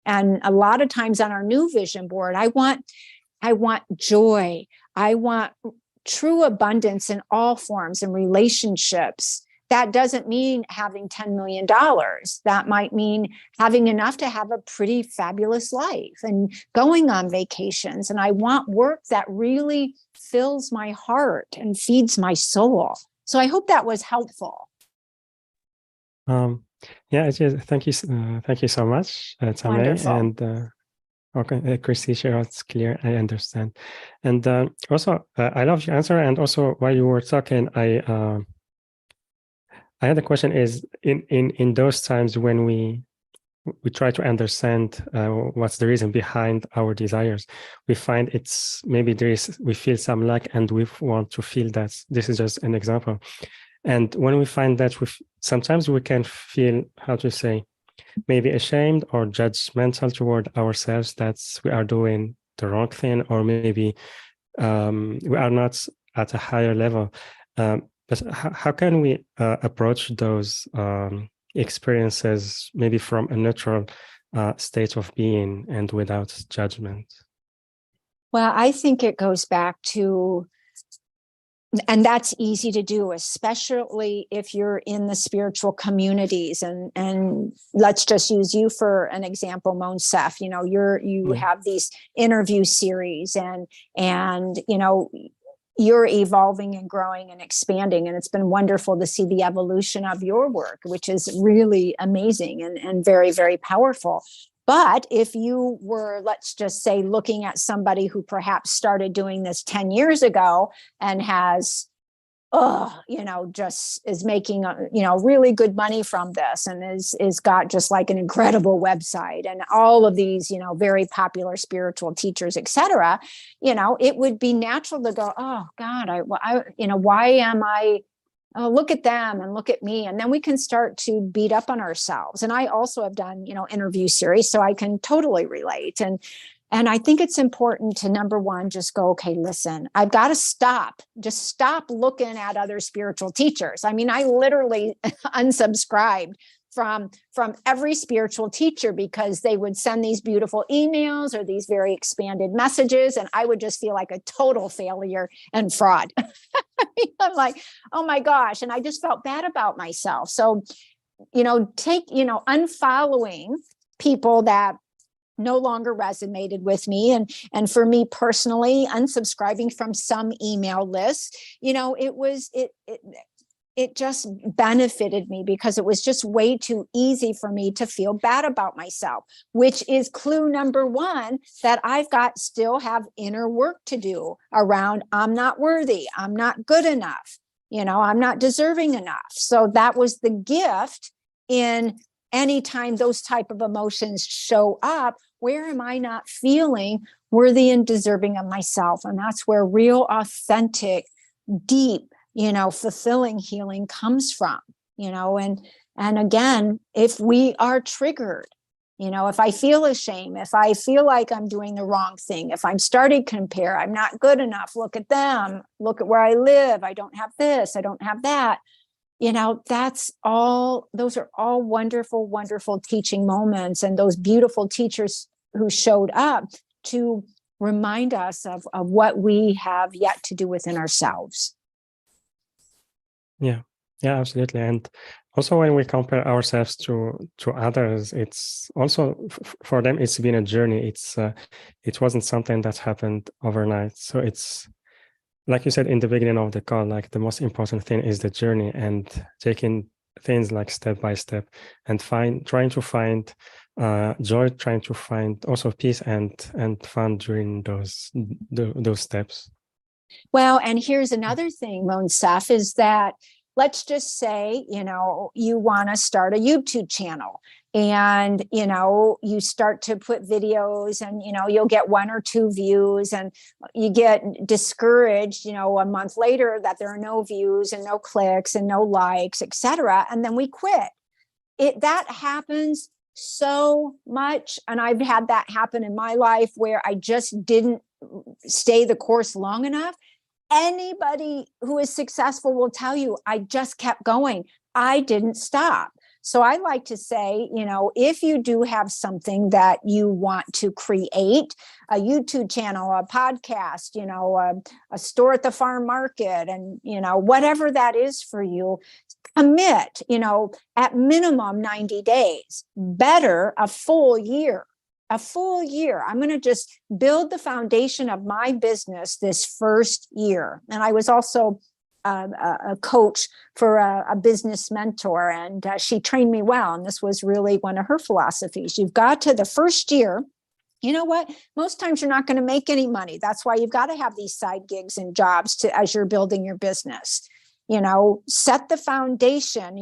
And a lot of times on our new vision board, I want joy. I want true abundance in all forms and relationships. That doesn't mean having $10 million. That might mean having enough to have a pretty fabulous life and going on vacations. And I want work that really fills my heart and feeds my soul. So I hope that was helpful. Yeah, it is. Thank you so much, Tamaey. Wonderful. And okay, Christy, sure, it's clear. I understand. And also, I love your answer. And also, while you were talking, I had a question: is in those times when we try to understand what's the reason behind our desires, we find it's maybe we feel some lack, and we want to feel that. This is just an example. And when we find that, sometimes we can feel, how to say, maybe ashamed or judgmental toward ourselves that we are doing the wrong thing, or maybe we are not at a higher level. But how can we approach those experiences maybe from a neutral state of being and without judgment? Well, I think it goes back to, and that's easy to do, especially if you're in the spiritual communities. And let's just use you for an example, Monsef. You know, you have these interview series, and you know, you're evolving and growing and expanding. And it's been wonderful to see the evolution of your work, which is really amazing and very, very powerful. But if you were, let's just say, looking at somebody who perhaps started doing this 10 years ago and has, you know, just is making, you know, really good money from this, and is got just like an incredible website and all of these, you know, very popular spiritual teachers, etc., you know, it would be natural to go, oh God, I you know, why am I, oh, look at them and look at me. And then we can start to beat up on ourselves. And I also have done, you know, interview series, so I can totally relate. And I think it's important to, number one, just go, okay, listen, I've got to just stop looking at other spiritual teachers. I mean, I literally unsubscribed from every spiritual teacher because they would send these beautiful emails or these very expanded messages, and I would just feel like a total failure and fraud. I'm like, oh my gosh. And I just felt bad about myself. So, you know, unfollowing people that no longer resonated with me. And for me personally, unsubscribing from some email lists, you know, it just benefited me because it was just way too easy for me to feel bad about myself, which is clue number one that still have inner work to do around, I'm not worthy, I'm not good enough, you know, I'm not deserving enough. So that was the gift in anytime those type of emotions show up. Where am I not feeling worthy and deserving of myself? And that's where real, authentic, deep, you know, fulfilling healing comes from, you know. And again, if we are triggered, you know, if I feel ashamed, if I feel like I'm doing the wrong thing, if I'm starting to compare, I'm not good enough, look at them, look at where I live, I don't have this, I don't have that, you know, those are all wonderful, wonderful teaching moments. And those beautiful teachers who showed up to remind us of what we have yet to do within ourselves. Yeah, absolutely. And also when we compare ourselves to others, it's also for them, it's been a journey. It wasn't something that happened overnight. So it's, like you said in the beginning of the call, like the most important thing is the journey and taking things like step by step and trying to find joy, trying to find also peace and fun during those steps. Well, and here's another thing, Monsef, is that let's just say, you know, you want to start a YouTube channel and, you know, you start to put videos and, you know, you'll get 1 or 2 views and you get discouraged, you know, a month later that there are no views and no clicks and no likes, etc. And then we quit. That happens so much. And I've had that happen in my life where I just didn't stay the course long enough. Anybody who is successful will tell you, I just kept going. I didn't stop. So I like to say, if you do have something that you want to create, a YouTube channel, a podcast, a store at the farm market, and, whatever that is for you, commit, at minimum 90 days, better a full year. I'm going to just build the foundation of my business this first year. And I was also a coach for a business mentor, and she trained me well. And this was really one of her philosophies. You've got to the first year. You know what? Most times you're not going to make any money. That's why you've got to have these side gigs and jobs as you're building your business. Set the foundation,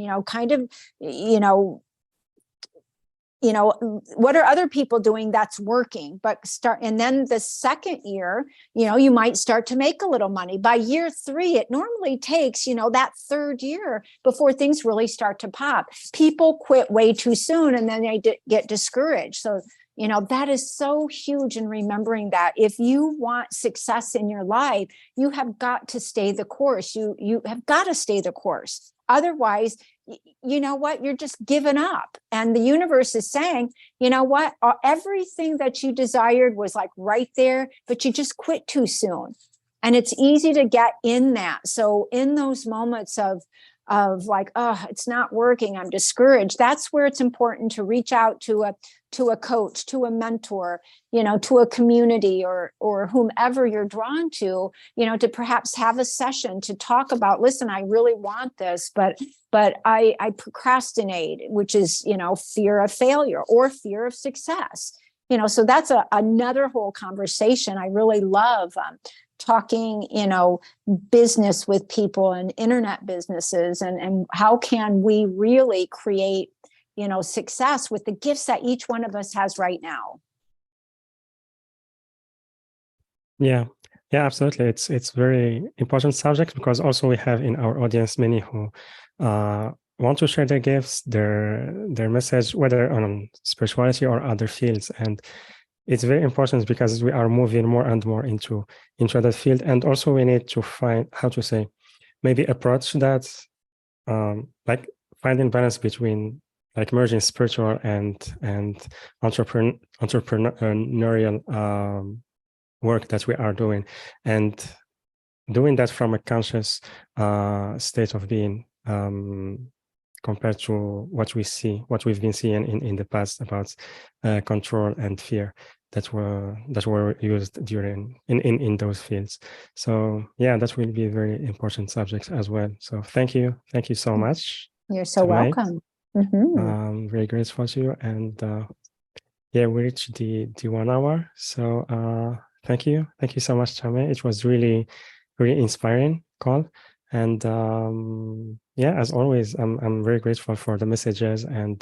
what are other people doing that's working, and then the second year, you might start to make a little money. By year 3, it normally takes, that third year before things really start to pop. People quit way too soon, and then they get discouraged. So, that is so huge in remembering that if you want success in your life, you have got to stay the course. You have got to stay the course. Otherwise, you know what? You're just giving up. And the universe is saying, you know what? Everything that you desired was like right there, but you just quit too soon. And it's easy to get in that. So in those moments of like, oh, it's not working, I'm discouraged, that's where it's important to reach out to a coach, to a mentor, to a community or whomever you're drawn to perhaps have a session to talk about, listen, I really want this, but I procrastinate, which is, fear of failure or fear of success. So that's another whole conversation. I really love talking, business with people and internet businesses, and how can we really create, success with the gifts that each one of us has right now. Yeah, absolutely. It's very important subject, because also we have in our audience many who want to share their gifts, their message, whether on spirituality or other fields. And it's very important because we are moving more and more into that field. And also we need to find, how to say, maybe approach that, like finding balance between like merging spiritual and entrepreneurial work that we are doing, and doing that from a conscious state of being, compared to what we've been seeing in the past about control and fear that were used during in those fields. So yeah, that will be a very important subject as well. So thank you so much. You're so welcome. I'm very grateful to you. And we reached the 1 hour. So thank you so much, Tamaey. It was really inspiring call. And as always, I'm very grateful for the messages and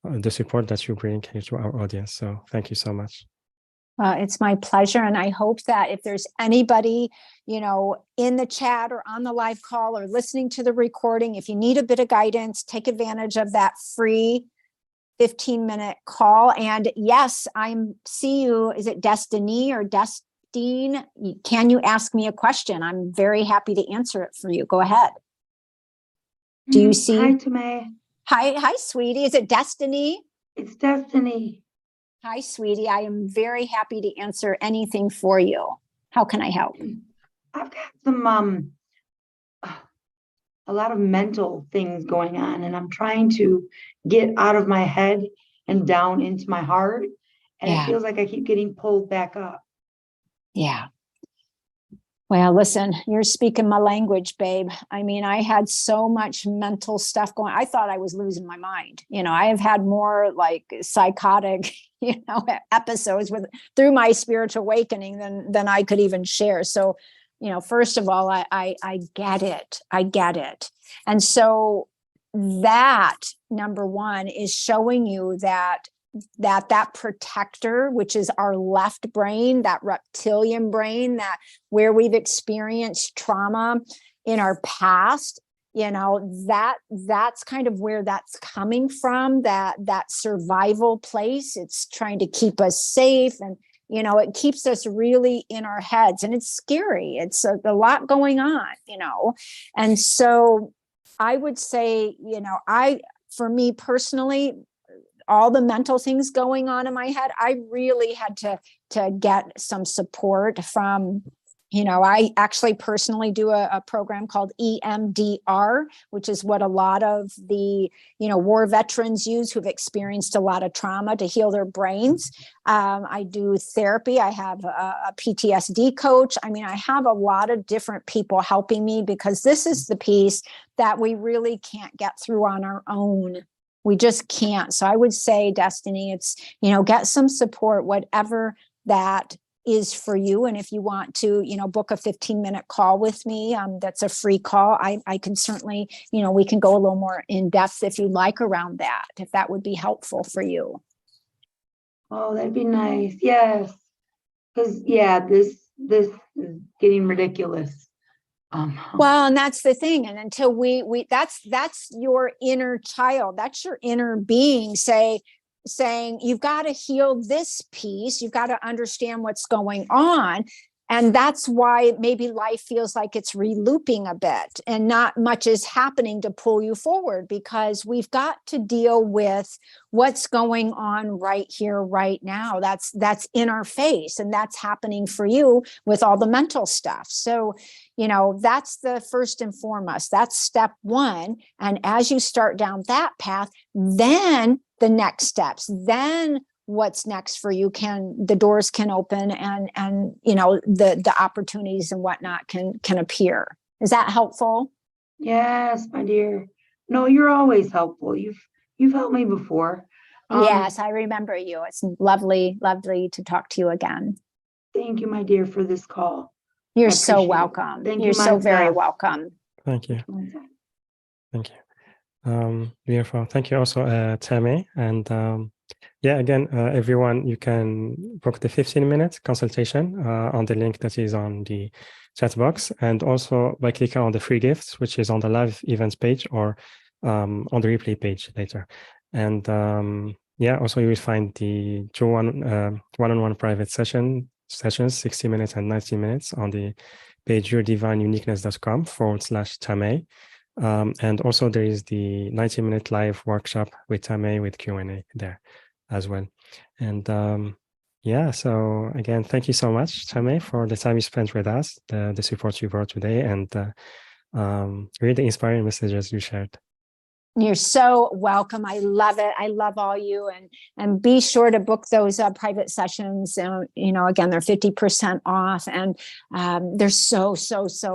the support that you bring here to our audience. So thank you so much. It's my pleasure. And I hope that if there's anybody, in the chat or on the live call or listening to the recording, if you need a bit of guidance, take advantage of that free 15-minute call. And yes, see you. Is it Destiny or Destine? Can you ask me a question? I'm very happy to answer it for you. Go ahead. Do you see? Hi, Tamaey. Hi, sweetie. Is it Destiny? It's Destiny. Hi, sweetie. I am very happy to answer anything for you. How can I help? I've got some a lot of mental things going on, and I'm trying to get out of my head and down into my heart. And it feels like I keep getting pulled back up. Yeah. Well, listen, you're speaking my language, babe. I mean, I had so much mental stuff going. I thought I was losing my mind. I have had more like psychotic, episodes through my spiritual awakening than I could even share. So, first of all, I get it. I get it. And so that, number one, is showing you that protector, which is our left brain, that reptilian brain, that where we've experienced trauma in our past, that's kind of where that's coming from, that survival place. It's trying to keep us safe and it keeps us really in our heads, and it's scary. It's a lot going on, and so I would say, for me personally, all the mental things going on in my head, I really had to get some support from, I actually personally do a program called EMDR, which is what a lot of the, war veterans use who've experienced a lot of trauma to heal their brains. I do therapy. I have a PTSD coach. I mean, I have a lot of different people helping me, because this is the piece that we really can't get through on our own. We just can't. So I would say, Destiny, it's, get some support, whatever that is for you. And if you want to, book a 15-minute call with me, that's a free call. I can certainly, we can go a little more in depth if you'd like around that, if that would be helpful for you. Oh, that'd be nice. Yes. Because this is getting ridiculous. Well, and that's the thing. And until we that's your inner child, that's your inner being saying you've got to heal this piece. You've got to understand what's going on. And that's why maybe life feels like it's re-looping a bit and not much is happening to pull you forward, because we've got to deal with what's going on right here, right now. That's in our face, and that's happening for you with all the mental stuff. So, that's the first and foremost. That's step one. And as you start down that path, then the next steps, then what's next for you, the doors can open, and the opportunities and whatnot can appear. Is that helpful? Yes, my dear. No, you're always helpful. You've helped me before. Yes, I remember you. It's lovely to talk to you again. Thank you, my dear, for this call. You're so welcome. You're so very welcome. Thank you. Beautiful. Thank you also, Tamaey. And again, everyone, you can book the 15-minute consultation on the link that is on the chat box, and also by clicking on the free gifts, which is on the live events page or on the replay page later. And also you will find the two one-on-one private sessions, 60 minutes and 90 minutes, on the page yourdivineuniqueness.com/Tamaey. And also there is the 90-minute live workshop with Tamaey with Q&A there as well. And so again, thank you so much, Tamaey, for the time you spent with us, the support you brought today, and really inspiring messages you shared. You're so welcome. I love it. I love all you, and be sure to book those private sessions. Again, they're 50% off, and they're so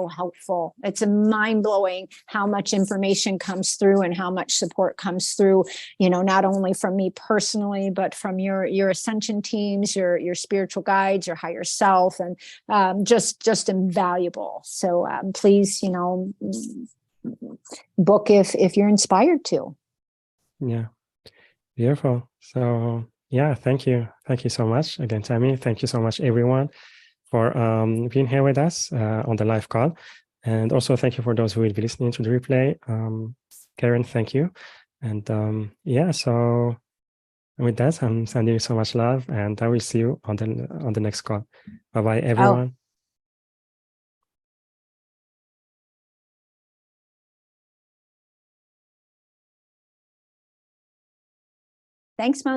helpful. It's mind-blowing how much information comes through and how much support comes through, not only from me personally, but from your Ascension teams, your spiritual guides, your higher self, and just invaluable. So please, book if you're inspired to. Yeah, beautiful. So thank you so much again, Tamaey. Thank you so much, everyone, for being here with us on the live call, and also thank you for those who will be listening to the replay. Karen, thank you. And so with that, I'm sending you so much love, and I will see you on the next call. Bye everyone. Thanks, Mo.